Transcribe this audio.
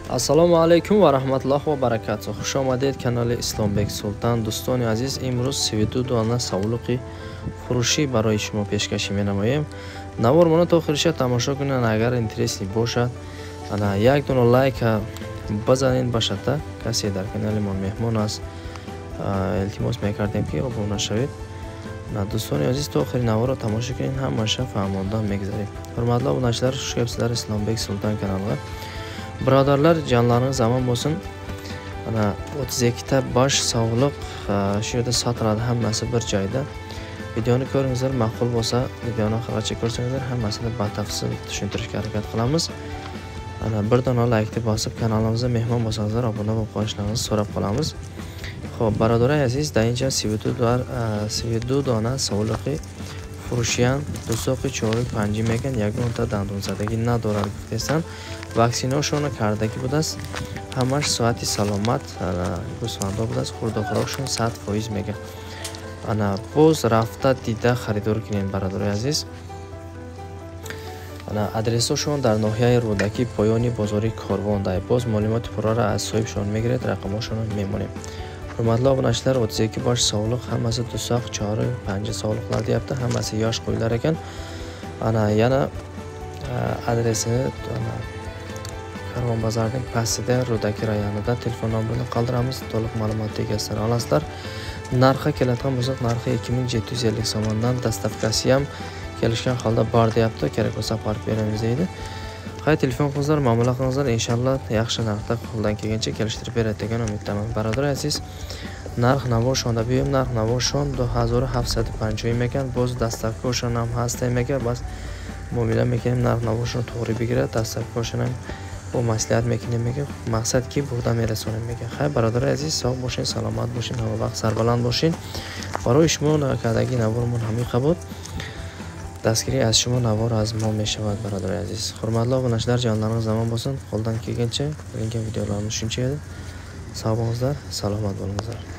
Assalomu alaykum va rahmatullohi va barakatuh. Xush omaded kanali Islombek Sultan. Do'stoni aziz, imroz 32 dona savluqi furushi барои шумо пешкашӣ менамоем. Навор то охириша тамошо кунед. Агар интересни бошад, ана як дона лайка базанед башата. Касе дар канали мо меҳмон аст, илтимос мекардем ки обуна шавед. На до'стони азиз, то охири наворро тамошо кунед. Ҳамаша фаҳмонда мегзарем. Hurmatli obunachilar, xush kelibsizlar Islombek Sultan kanaliga. Birodarlar, jonlaringiz omon bo'lsin. Ana 32 ta bosh sog'liq shu yerda sotiladi, hammasi bir joyda. Videoni ko'ringizlar, ma'qul bo'lsa, videoni oxirigacha ko'rsangizlar, hammasini batafsil tushuntirishga harakat qilamiz. Ana bir dona laykni bosib, kanalimizga mehmon bo'lsangizlar, obuna bo'lib qolishingizni so'rab qolamiz. Xo'p, birodarlar aziz, daincha 32 dona sog'liqi фурушиян дусоқи чори панҷи мекан ягонта дандонзадаги надорад гуфтестанд. Ваксиношона кардаги будааст. Ҳамаш соати саломат гӯсфандо будааст. хурдохӯрокшон 100% меган. Ана боз рафта дида харидор кинен бародари азиз. Ана адресошон дар ноҳияи Рудаки поёни бозори Корвон дай. Боз маълумоти пурраро аз соҳибшон мегиред, рақамошонро мемонем. Hurmatli obunachilar, 32 bosh sog'liq, hammasi dusoq, chori, panji sog'liqlar deyapti. Hammasi yosh qo'ylar ekan. Ana yana adresini Karvon bozorining pastida Rudaki rayonida telefon nomerini qoldiramiz. To'liq ma'lumotni egasidan olasizlar. Narxi keladigan bo'lsa, narxi 2750 so'mdan, dastavkasi ham kelishgan holda bor deyapti. Kerak bo'lsa olib beramiz deydi. Qay telefon qilingizlar, muomala qilingizlar, inshaalloh yaxshi narxda qo'ldan kelgancha kelishtirib beradi degan umiddaman. Birodar aziz, narx navo shonda buyum, narx navo shon 2750 ekan. Boz dastavka o'shan ham hasta ekan, bas muomala mekanım narx navo shon to'g'ri bigiradi, dastavka o'shan ham bu maslahat mekanım ekan. Maqsad ki buradan merasonim ekan. Hay birodar aziz, sog' bo'shing, salomat bo'shing, hamma vaqt sarbaland bo'shing. Барои шумо накадаги навормон ҳамин қабул дастгирӣ аз шумо навор аз мо мешавад. Бародари азиз, hurmatli obunachilar, jonlaringiz omon bo'lsin. Qo'ldan kelgancha qilingan videolarimiz shuncha edi. Sog' bo'lingizlar, salomat bo'lingizlar.